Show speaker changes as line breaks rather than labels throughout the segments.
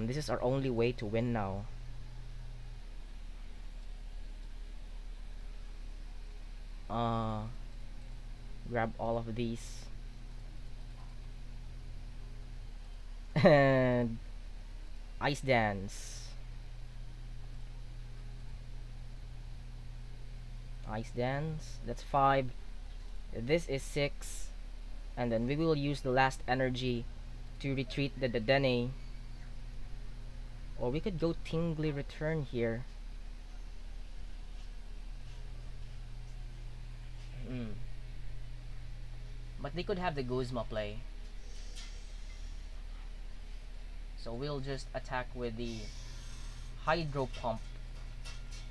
This is our only way to win now. Uh, Grab all of these. And Ice Dance. Ice Dance. That's 5. This is 6. And then we will use the last energy to retreat the Dedenne. Or we could go Tingly Return here. Mm. But they could have the Guzma play. So we'll just attack with the Hydro Pump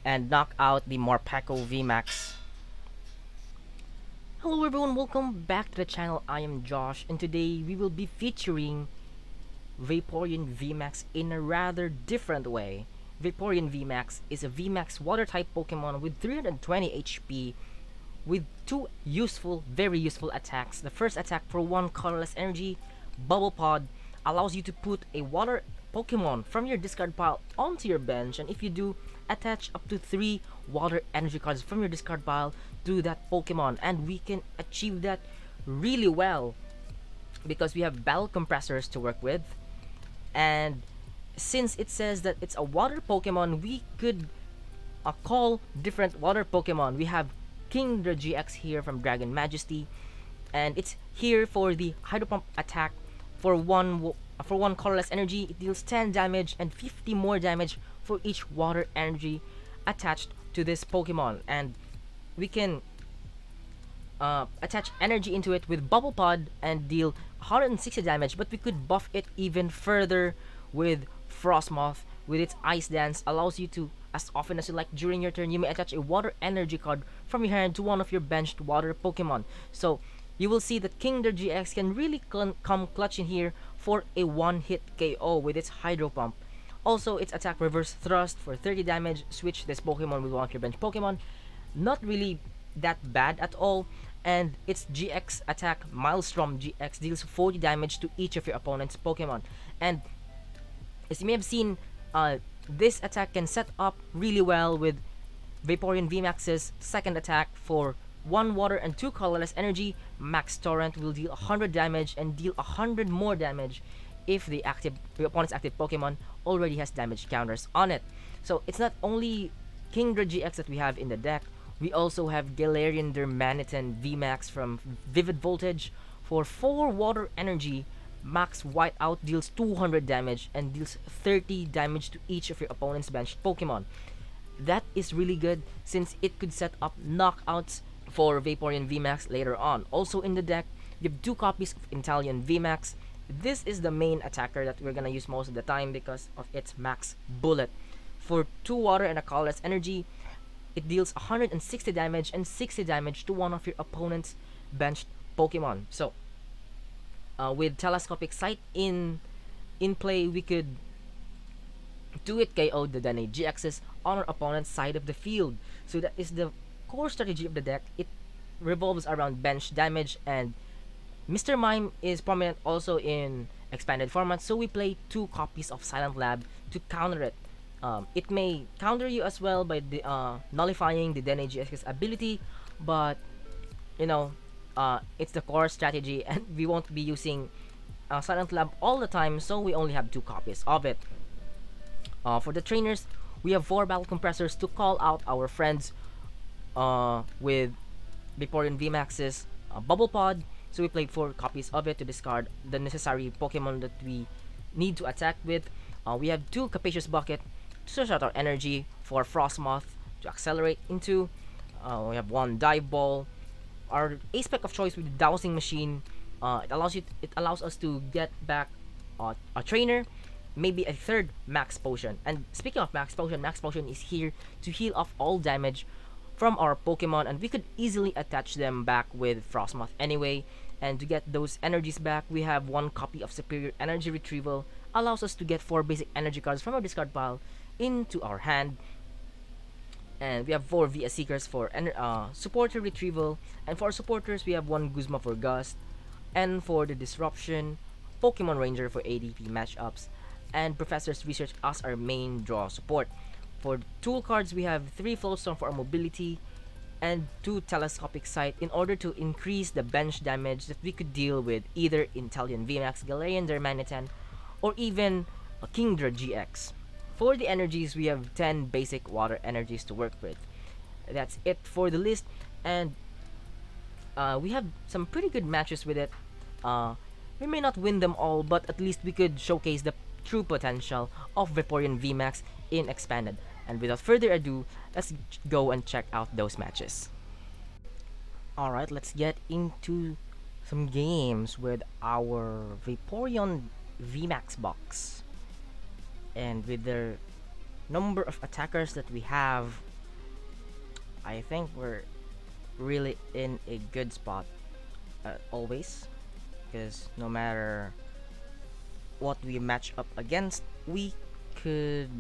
and knock out the Morpeko VMAX. Hello everyone, welcome back to the channel. I am Josh, and today we will be featuring Vaporeon VMAX in a rather different way. Vaporeon VMAX is a VMAX water-type Pokemon with 320 HP with 2 useful, very useful attacks. The first attack for 1 colorless energy, Bubble Pod, allows you to put a water Pokemon from your discard pile onto your bench, and if you do, attach up to 3 water energy cards from your discard pile to that Pokemon, and we can achieve that really well because we have battle compressors to work with. And since it says that it's a water Pokemon, we could call different water Pokemon. We have Kingdra GX here from Dragon Majesty, and it's here for the Hydro Pump attack. For one colorless energy, it deals 10 damage and 50 more damage for each water energy attached to this Pokemon. And we can attach energy into it with Bubble Pod and deal 160 damage, but we could buff it even further with Frostmoth. With its Ice Dance, allows you to, as often as you like during your turn, you may attach a water energy card from your hand to one of your benched water Pokemon. So you will see that Kingdra GX can really come clutch in here for a one-hit KO with its Hydro Pump. Also, its attack Reverse Thrust for 30 damage. Switch this Pokemon with one of your bench Pokemon. Not really that bad at all. And its GX attack, Maelstrom GX, deals 40 damage to each of your opponent's Pokemon. And as you may have seen, this attack can set up really well with Vaporeon VMAX's second attack for 1 water and 2 colorless energy. Max Torrent will deal 100 damage and deal 100 more damage if the opponent's active Pokemon already has damage counters on it. So it's not only Kingdra GX that we have in the deck, we also have Galarian Dermanitan VMAX from Vivid Voltage for 4 water energy. Max Whiteout deals 200 damage and deals 30 damage to each of your opponent's benched Pokemon. That is really good since it could set up knockouts for Vaporeon VMAX later on. Also in the deck, you have 2 copies of Inteleon VMAX. This is the main attacker that we're gonna use most of the time because of its Max Bullet. For 2 water and a colorless energy, it deals 160 damage and 60 damage to one of your opponent's benched Pokemon. So with Telescopic Sight in play, we could do it KO the Dedenne GXs on our opponent's side of the field. So that is the core strategy of the deck. It revolves around bench damage, and Mr. Mime is prominent also in expanded format, so we play 2 copies of Silent Lab to counter it. It may counter you as well by nullifying the Dedenne GX's ability, but you know, it's the core strategy, and we won't be using Silent Lab all the time, so we only have 2 copies of it. For the trainers, we have 4 battle compressors to call out our friends with Vaporeon VMAX's Bubble Pod. So we played 4 copies of it to discard the necessary Pokemon that we need to attack with. We have 2 Capacious Bucket to search out our energy for Frostmoth to accelerate into. We have 1 Dive Ball. Our A-Spec of choice with the Dowsing Machine. It allows us to get back a trainer, maybe a 3rd Max Potion. And speaking of Max Potion is here to heal off all damage from our Pokemon, and we could easily attach them back with Frostmoth anyway. And to get those energies back, we have 1 copy of Superior Energy Retrieval. Allows us to get 4 basic energy cards from our discard pile into our hand. And we have 4 VS Seekers for supporter retrieval. And for our supporters, we have 1 Guzma for Gust. And for the Disruption, Pokemon Ranger for ADP matchups. and Professor's Research as our main draw support. For tool cards, we have 3 Flowstone for our mobility and 2 Telescopic Sight in order to increase the bench damage that we could deal with either Inteleon VMAX, Galarian Darmanitan, or even a Kingdra GX. For the energies, we have 10 basic water energies to work with. That's it for the list, and we have some pretty good matches with it. We may not win them all, but at least we could showcase the true potential of Vaporeon VMAX in Expanded. And without further ado, let's go and check out those matches. Alright, let's get into some games with our Vaporeon VMAX box. And with the number of attackers that we have, I think we're really in a good spot always, because no matter what we match up against, we could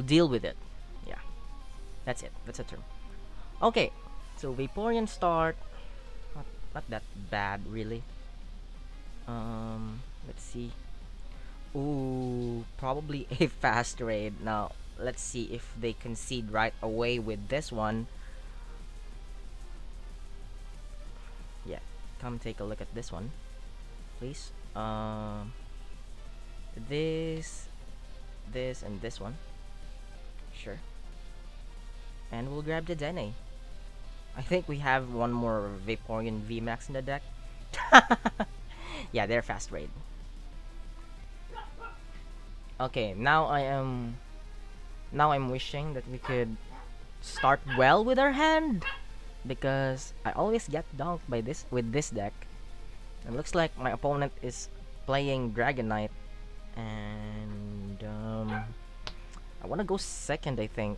deal with it. Yeah, that's it. That's a term. Okay, so Vaporeon start, not that bad really. Let's see. Ooh, probably a fast raid. Now let's see if they concede right away with this one. Yeah, come take a look at this one, please. This and this one. Sure. And we'll grab the Dene. I think we have one more Vaporeon VMAX in the deck. Yeah, they're fast raid. Okay, now I'm wishing that we could start well with our hand, because I always get dunked by this with this deck. It looks like my opponent is playing Dragonite, and I wanna go second, I think,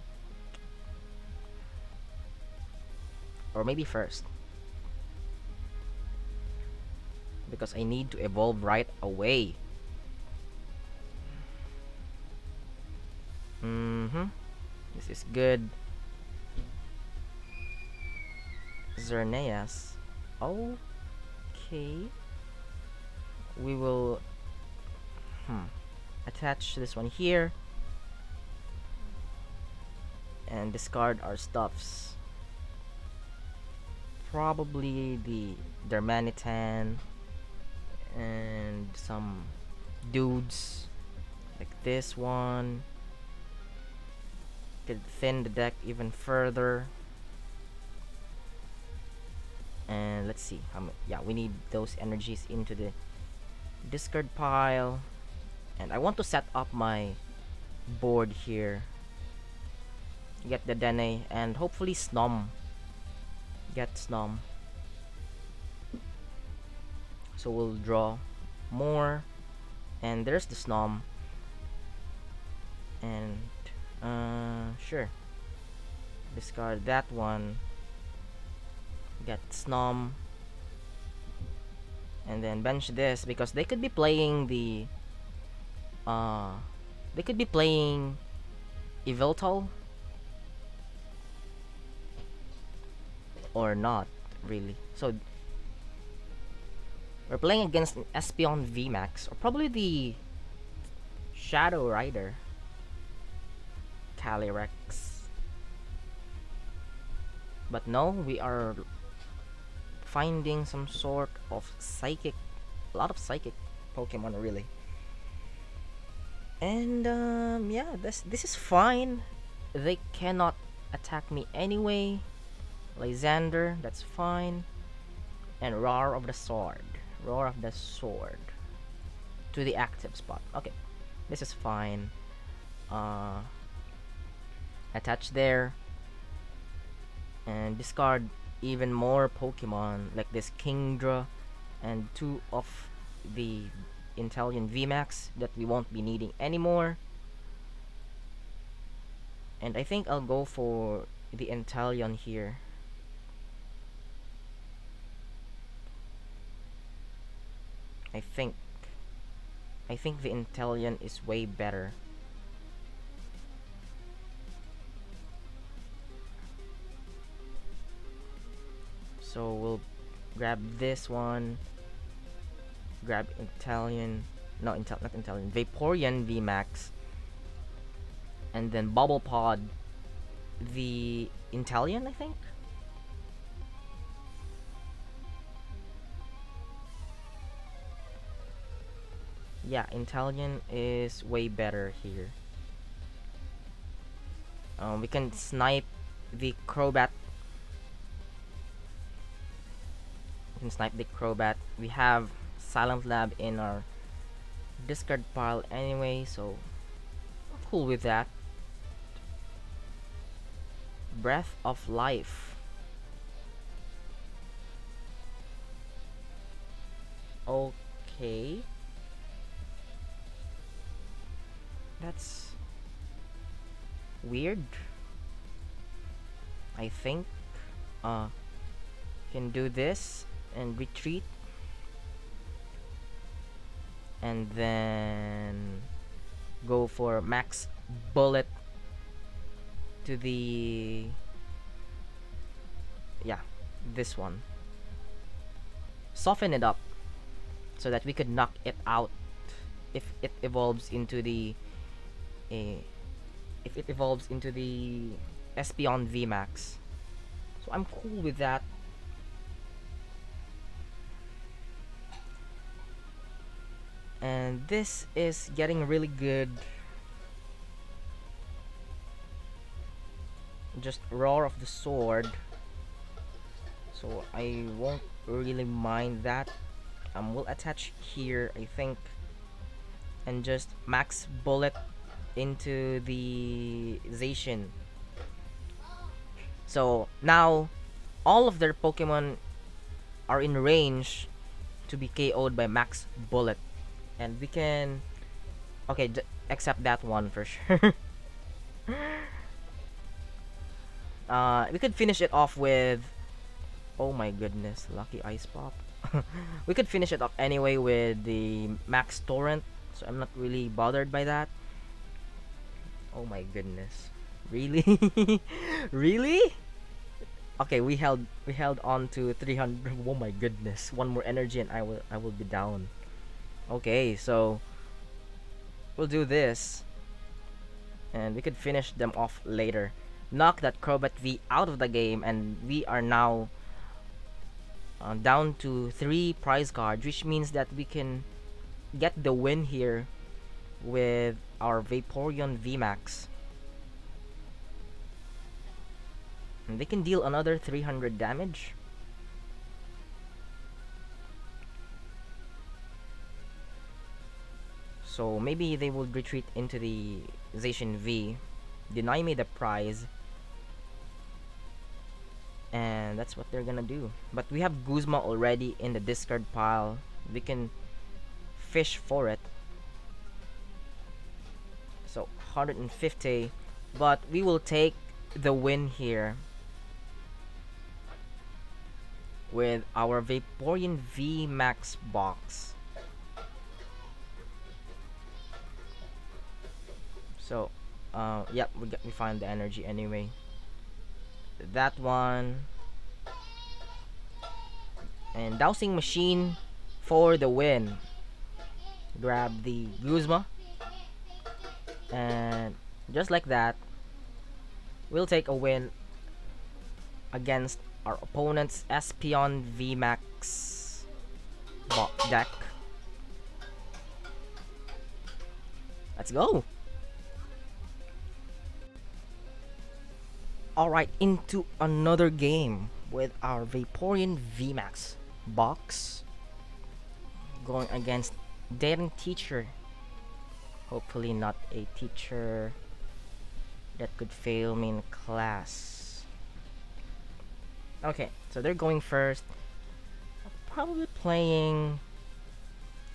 or maybe first, because I need to evolve right away. This is good. Xerneas. Okay. We will attach this one here and discard our stuffs. Probably the Darmanitan and some dudes like this one. Could thin the deck even further. And let's see how much. Yeah, we need those energies into the discard pile. And I want to set up my board here. Get the Dene and hopefully Snom. Get Snom. So we'll draw more. And there's the Snom. And sure. Discard that one. Get Snom. And then bench this, because they could be playing the Yveltal, or not really. So we're playing against an Espeon VMAX, or probably the Shadow Rider Calyrex. But no, we are finding some sort of psychic, a lot of psychic Pokemon really. And yeah, this is fine. They cannot attack me anyway. Lysander, that's fine. And Roar of the Sword. Roar of the Sword. To the active spot. Okay, this is fine. Attach there. And discard even more Pokemon like this Kingdra and 2 of the Inteleon VMAX that we won't be needing anymore. And I think I'll go for the Inteleon here. I think the Inteleon is way better. So we'll grab this one, grab Inteleon no, not Inteleon, Vaporeon VMAX, and then Bubble Pod, the Inteleon, I think. Yeah, Inteleon is way better here. We can snipe the Crobat. We can snipe the Crobat. We have Silent Lab in our discard pile anyway, so I'm cool with that. Breath of Life. Okay. That's weird. I think can do this and retreat, and then go for max bullet to the, yeah, this one. Soften it up so that we could knock it out if it evolves into the Espeon VMAX. So I'm cool with that. And this is getting really good. Just Roar of the Sword, so I won't really mind that. We'll attach here, I think, and just max bullet into the Zacian. So now all of their Pokemon are in range to be KO'd by max bullet, and we can, okay, except that one for sure. We could finish it off with, oh my goodness, lucky Ice Pop. We could finish it off anyway with the Max Torrent, so I'm not really bothered by that. Oh my goodness, really? Really? Okay, we held on to 300. Oh my goodness, one more energy and I will be down. Okay, so we'll do this, and we could finish them off later. Knock that Crobat V out of the game, and we are now down to 3 prize cards, which means that we can get the win here with our Vaporeon VMAX. And they can deal another 300 damage. So maybe they will retreat into the Zacian V, deny me the prize, and that's what they're gonna do. But we have Guzma already in the discard pile. We can fish for it. So 150, but we will take the win here with our Vaporeon VMAX box. So yep, we find the energy anyway. That one, and Dowsing Machine for the win. Grab the Guzma, and just like that, we'll take a win against our opponent's Espeon VMAX deck. Let's go. Alright, into another game with our Vaporeon VMAX box, going against Daring Teacher. Hopefully not a teacher that could fail me in class. Okay, so they're going first. Probably playing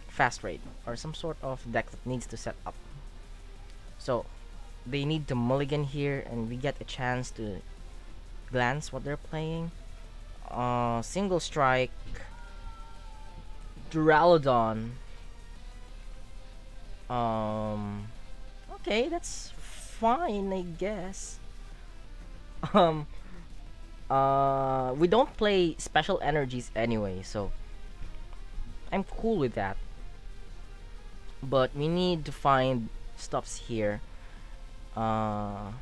Fast Raid or some sort of deck that needs to set up. So they need to mulligan here, and we get a chance to glance what they're playing. Single Strike, Duraludon. Okay, that's fine, I guess. We don't play special energies anyway, so I'm cool with that. but we need to find stops here. Uh,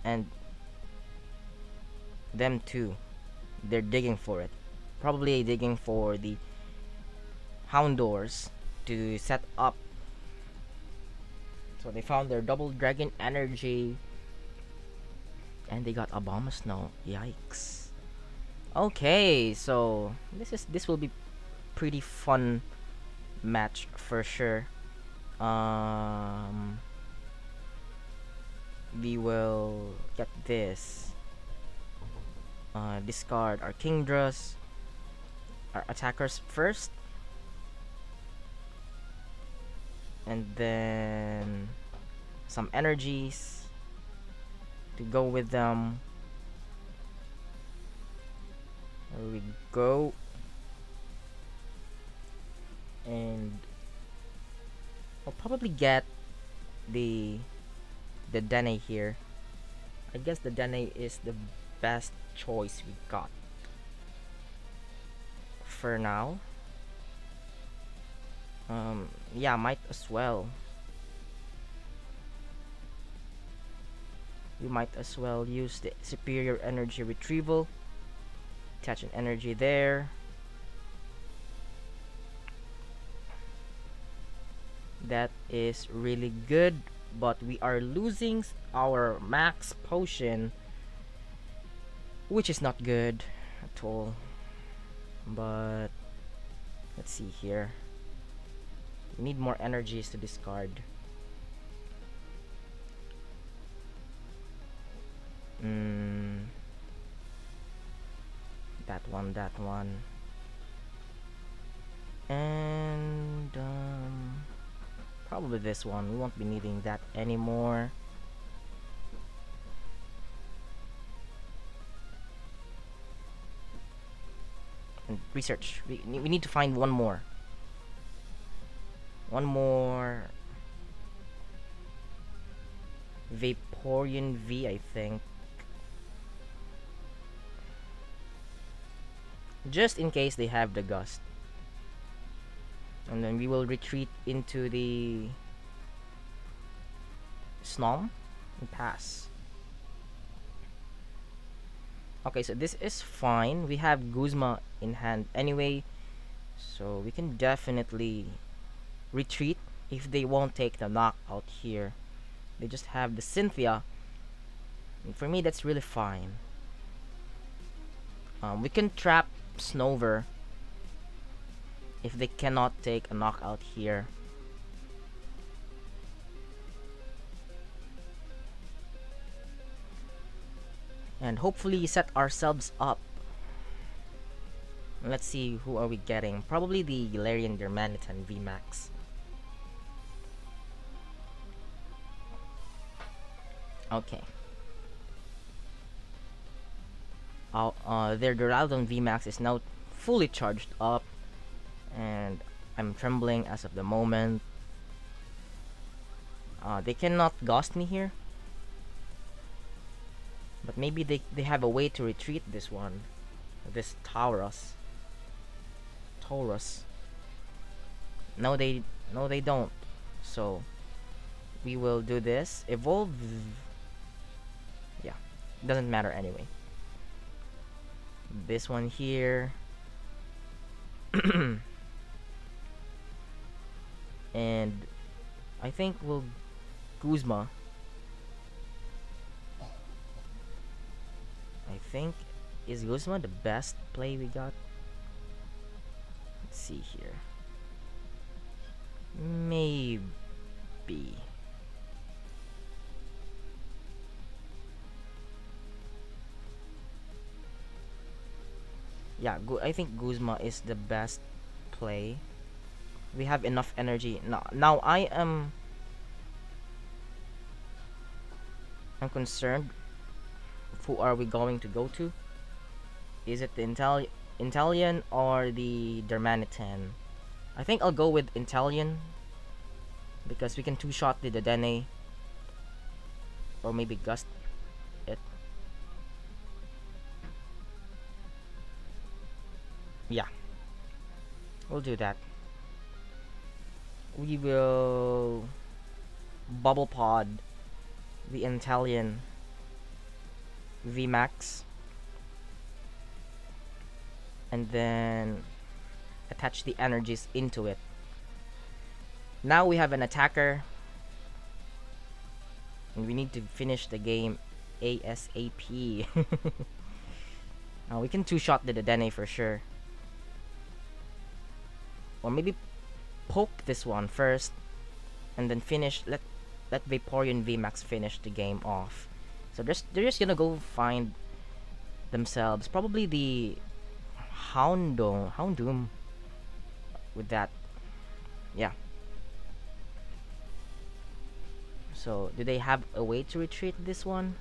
and them too. They're digging for it. Probably digging for the Houndors to set up. So they found their double dragon energy, and they got Abomasnow. Yikes. Okay, so this will be pretty fun match for sure. Um, we will get this. Discard our Kingdras, our attackers first, and then some energies to go with them. There we go. And I'll probably get the Dene here. I guess the Dene is the best choice we got for now. Yeah, might as well. We might as well use the superior energy retrieval. Attach an energy there. That is really good, but we are losing our max potion, which is not good at all. But let's see here. We need more energies to discard. That one. And probably this one. We won't be needing that anymore. And research. We need to find one more. One more Vaporeon V, I think. Just in case they have the Gust. And then we will retreat into the Snom and pass. Okay, so this is fine. We have Guzma in hand anyway, so we can definitely retreat if they won't take the knockout here. They just have the Cynthia, and for me that's really fine. We can trap Snover if they cannot take a knockout here. And hopefully set ourselves up. Let's see, who are we getting? Probably the Galarian Darmanitan VMAX. Okay. Their Duraludon VMAX is now fully charged up, and I'm trembling as of the moment. They cannot ghost me here, but maybe they have a way to retreat this one. This Taurus. No, they don't. So we will do this. Evolve. Yeah, doesn't matter anyway. This one here. And I think we'll Guzma. I think, is Guzma the best play we got? Let's see here. Maybe. Yeah, I think Guzma is the best play. We have enough energy. Now I'm concerned. Who are we going to go to? Is it the Inteleon or the Darmanitan? I think I'll go with Inteleon, because we can two-shot the Dedenne, or maybe Gust it. Yeah, we'll do that. we will bubble pod the Inteleon VMAX, and then attach the energies into it. Now we have an attacker, and we need to finish the game ASAP. We can two-shot the Dedenne for sure. Or maybe poke this one first, and then finish. Let Vaporeon VMAX finish the game off. So they're just gonna go find themselves probably the Houndoom with that. Yeah. So do they have a way to retreat this one?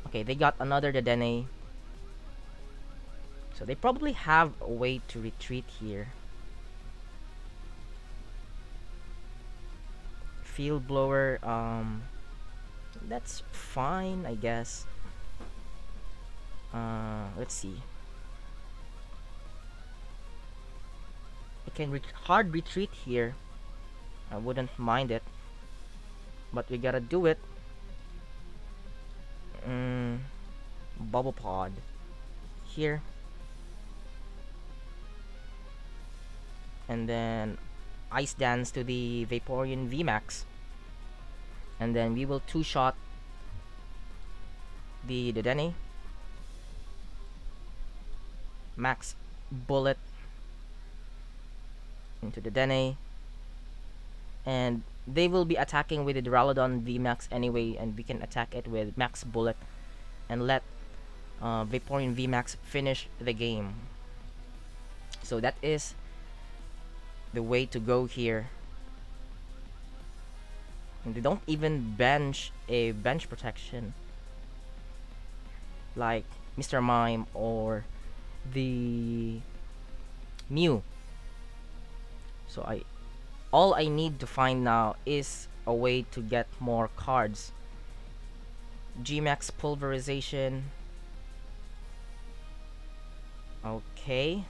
Okay, they got another Dedenne. So they probably have a way to retreat here. Field blower, that's fine, I guess. Let's see. I can hard retreat here. I wouldn't mind it, but we gotta do it. Bubble pod here, and then Ice Dance to the Vaporeon VMAX, and then we will two-shot the Dedenne. Max Bullet into the Dedenne, and they will be attacking with the Duraludon VMAX anyway, and we can attack it with Max Bullet and let Vaporeon VMAX finish the game. So that is the way to go here. And they don't even bench a bench protection like Mr. Mime or the Mew. So all I need to find now is a way to get more cards. Gmax Pulverization. Okay.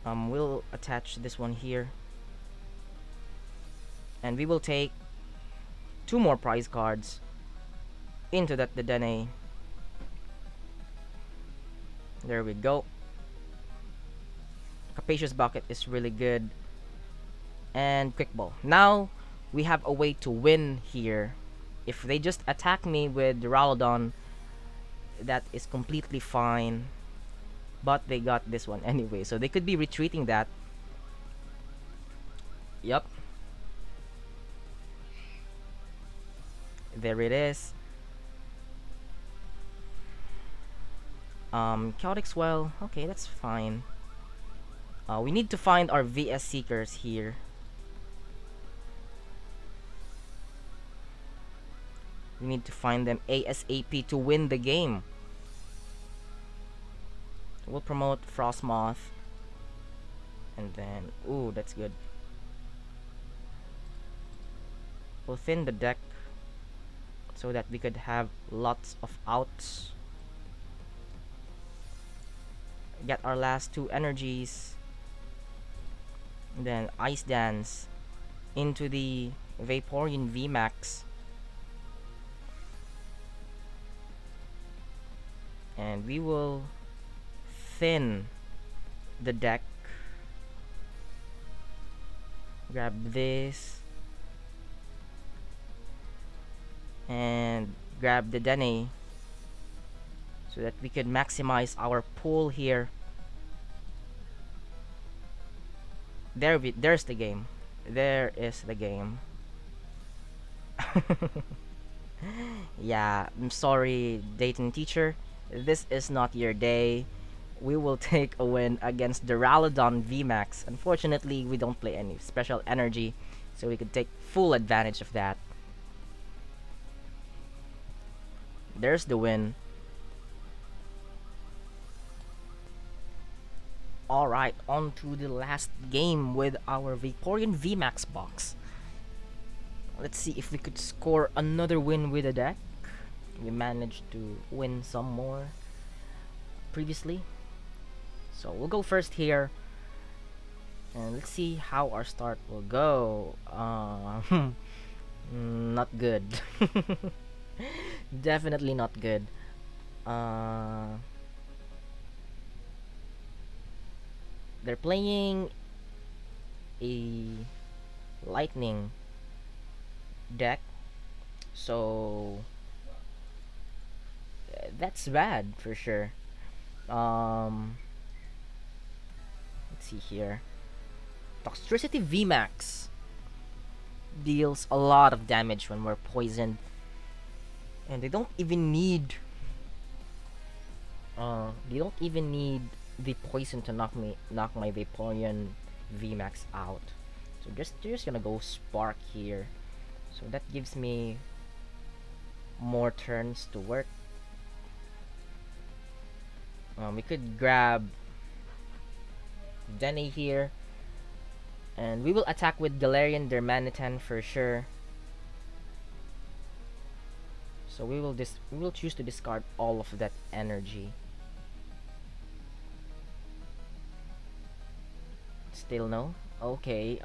We'll attach this one here, and we will take 2 more prize cards into that Dedenne. There we go. Capacious Bucket is really good, and Quick Ball. Now we have a way to win here. If they just attack me with Duraludon, that is completely fine. But they got this one anyway, so they could be retreating that. Yup. There it is. Chaotic Swell. Okay, that's fine. We need to find our VS Seekers here. We need to find them ASAP to win the game. We'll promote Frostmoth, and then ooh, that's good. We'll thin the deck so that we could have lots of outs. Get our last 2 energies, and then Ice Dance into the Vaporeon VMAX, and we will thin the deck. Grab this and grab the Dedenne so that we could maximize our pool here. There's the game. There is the game. Yeah, I'm sorry, Dayton teacher. This is not your day. We will take a win against Duraludon VMAX. Unfortunately, we don't play any special energy, so we could take full advantage of that. There's the win. Alright, on to the last game with our Vaporeon VMAX box. Let's see if we could score another win with a deck. We managed to win some more previously. So we'll go first here. And let's see how our start will go. Not good. Definitely not good. Uh, they're playing a lightning deck, so that's bad for sure. Um, let's see here. Toxtricity VMAX deals a lot of damage when we're poisoned, and they don't even need the poison to knock my Vaporeon VMAX out. So just gonna go Spark here. So that gives me more turns to work. We could grab Dene here, and we will attack with Galarian Dermanitan for sure. So we will choose to discard all of that energy. Still no? Okay,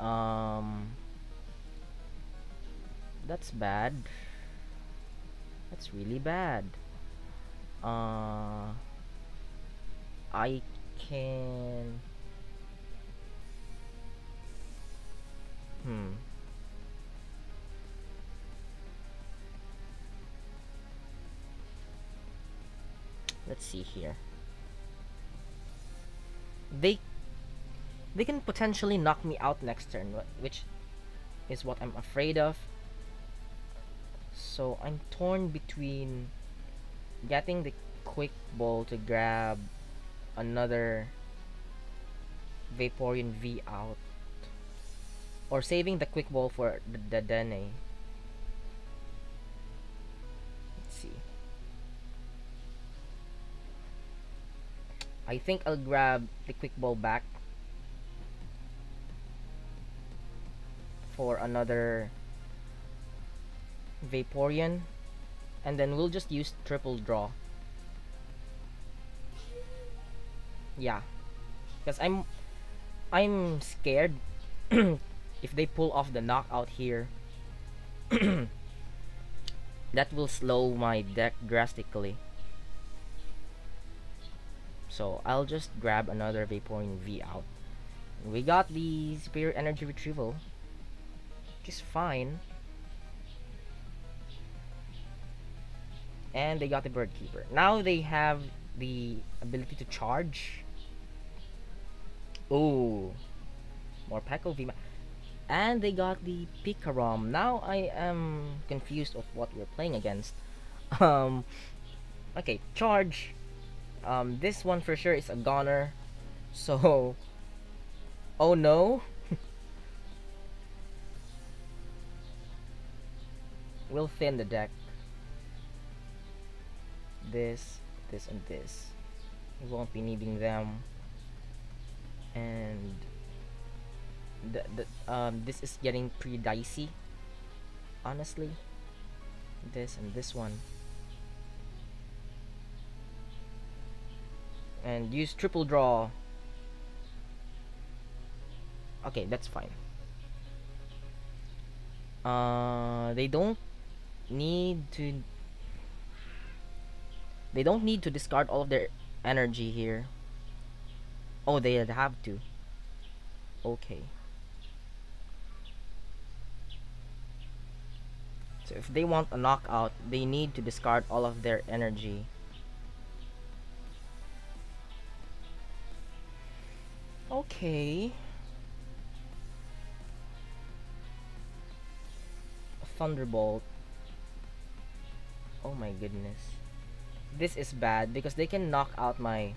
that's bad. That's really bad. Uh I can hmm. Let's see here. They they can potentially knock me out next turn, which is what I'm afraid of. So I'm torn between getting the quick ball to grab another Vaporeon V out, or saving the quick ball for the Dene. Let's see. I think I'll grab the quick ball back for another Vaporeon, and then we'll just use triple draw. Yeah, because I'm scared if they pull off the knockout here. That will slow my deck drastically. So I'll just grab another Vaporeon V out. We got the Superior Energy Retrieval, which is fine. And they got the Bird Keeper. Now they have the ability to charge. Oh, more Peko V. And they got the Pikarom. Now I am confused of what we're playing against. Um, okay, charge. This one for sure is a goner. So, oh no, we'll thin the deck. This, this, and this. We won't be needing them. And this is getting pretty dicey, honestly. This and this one. And use triple draw. Okay, that's fine. They don't need to discard all of their energy here. Oh, they have to. Okay. So if they want a knockout, they need to discard all of their energy. Okay. A Thunderbolt. Oh my goodness. This is bad because they can knock out my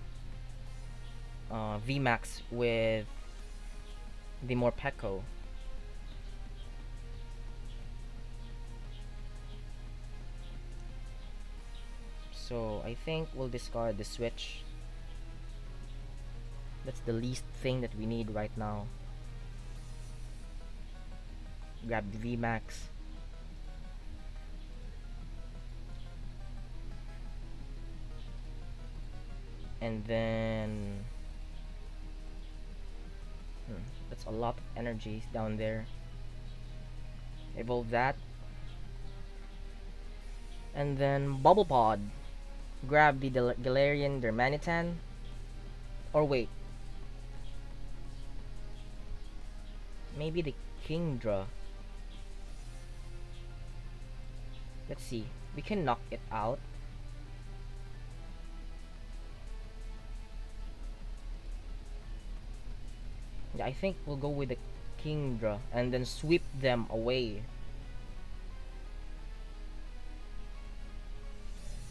VMAX with the Morpeko. So I think we'll discard the switch. That's the least thing that we need right now. Grab the VMAX. And then That's a lot of energies down there. Evolve that. And then Bubble Pod. Grab the Galarian Darmanitan. Or wait. Maybe the Kingdra. Let's see. We can knock it out. Yeah, I think we'll go with the Kingdra and then sweep them away.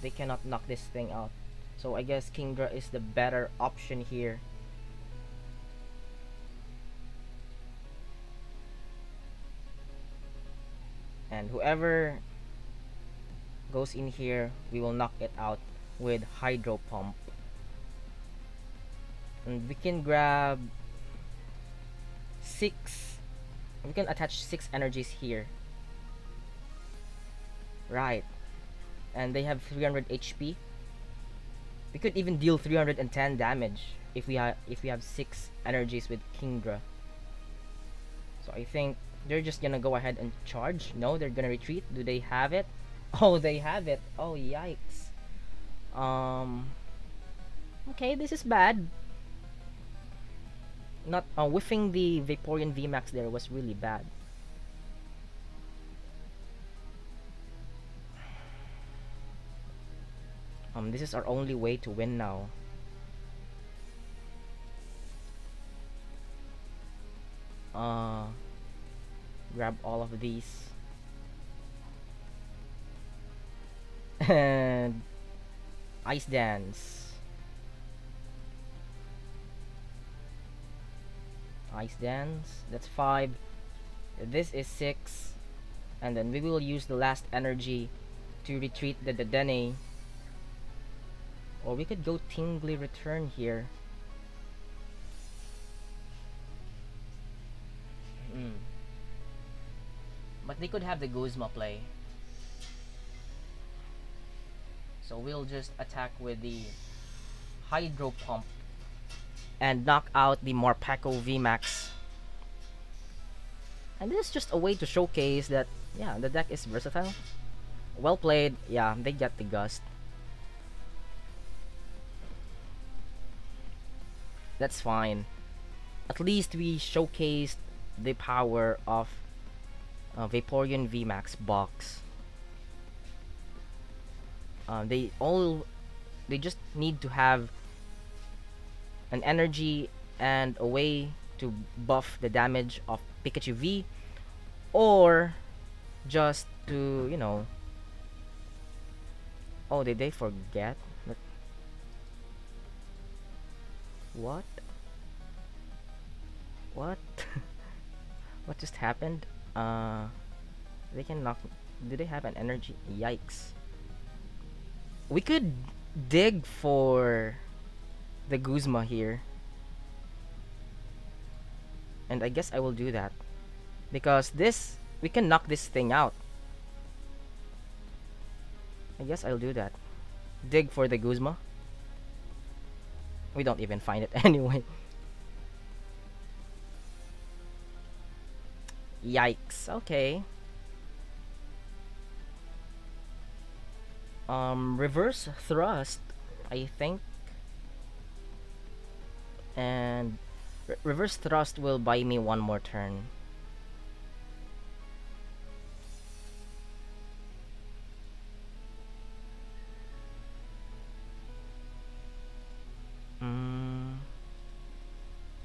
They cannot knock this thing out. So I guess Kingdra is the better option here. And whoever goes in here, we will knock it out with Hydro Pump. And we can grab 6. We can attach 6 energies here. Right. And they have 300 HP. We could even deal 310 damage if we have 6 energies with Kingdra. So I think they're just gonna go ahead and charge. No, they're gonna retreat. Do they have it? Oh, they have it. Oh, yikes. Okay, this is bad. Not whiffing the Vaporeon VMAX there was really bad. This is our only way to win now. Grab all of these. And Ice Dance. Ice Dance. That's 5. This is 6. And then we will use the last energy to retreat the Dedenne. Or we could go Tingly Return here. But they could have the Guzma play. So we'll just attack with the Hydro Pump and knock out the Morpeko VMAX. And this is just a way to showcase that, yeah, the deck is versatile. Well played. Yeah, they get the Gust. That's fine. At least we showcased the power of Vaporeon VMAX box. They just need to have an energy and a way to buff the damage of Pikachu V, or just to, you know. Oh, did they forget? What? What? What just happened? They can knock. Do they have an energy? Yikes. We could dig for the Guzma here. And I guess I will do that. Because this, we can knock this thing out. I guess I'll do that. Dig for the Guzma. We don't even find it anyway. Yikes. Okay. Reverse Thrust, I think. And Reverse Thrust will buy me one more turn.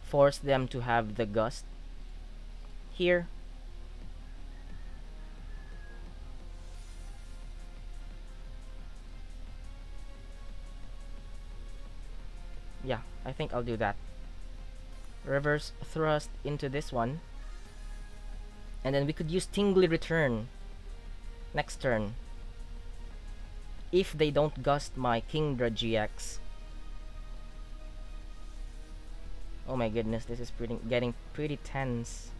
Force them to have the Gust here. Yeah, I think I'll do that. Reverse Thrust into this one. And then we could use Tingly Return next turn. If they don't Gust my Kingdra GX. Oh my goodness, this is getting pretty tense.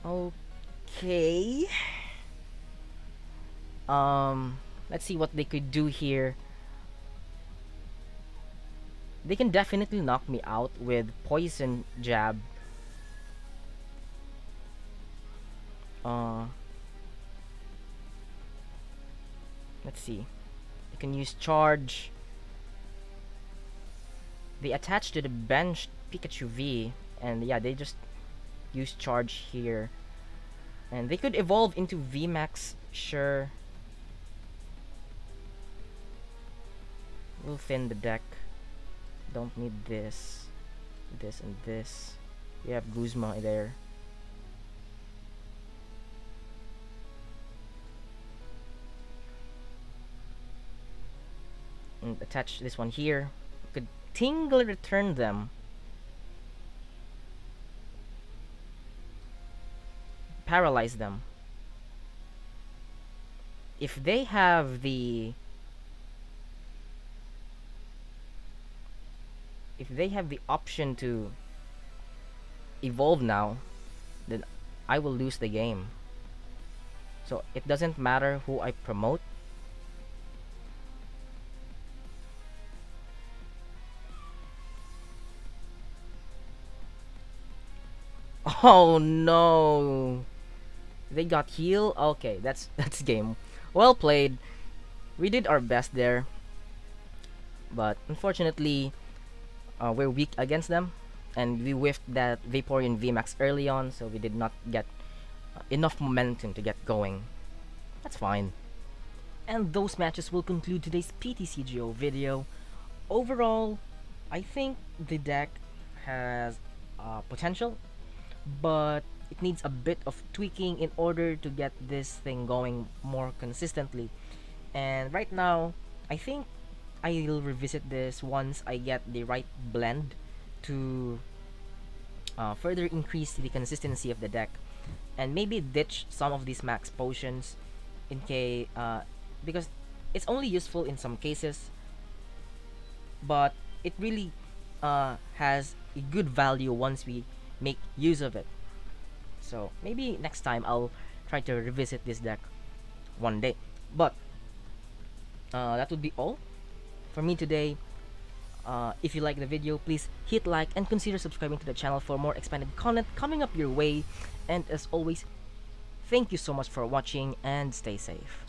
Okay. let's see what they could do here. They can definitely knock me out with poison jab. Uh, let's see. They can use charge. They attach to the bench Pikachu V, and yeah, they just use charge here. And they could evolve into VMAX, sure. We'll thin the deck. Don't need this, this, and this. We have Guzma there. And attach this one here. Could Tingle return them. Paralyze them. If they have the option to evolve now, then I will lose the game. So it doesn't matter who I promote. Oh no. They got heal. Okay, that's game. Well played. We did our best there. But unfortunately, we're weak against them, and we whiffed that Vaporeon VMAX early on, so we did not get enough momentum to get going. That's fine. And those matches will conclude today's PTCGO video. Overall, I think the deck has potential, but it needs a bit of tweaking in order to get this thing going more consistently. And right now, I think I'll revisit this once I get the right blend to further increase the consistency of the deck, and maybe ditch some of these max potions in case because it's only useful in some cases, but it really has a good value once we make use of it. So maybe next time I'll try to revisit this deck one day. But that would be all for me today. If you like the video, please hit like and consider subscribing to the channel for more expanded content coming up your way. And as always, thank you so much for watching and stay safe.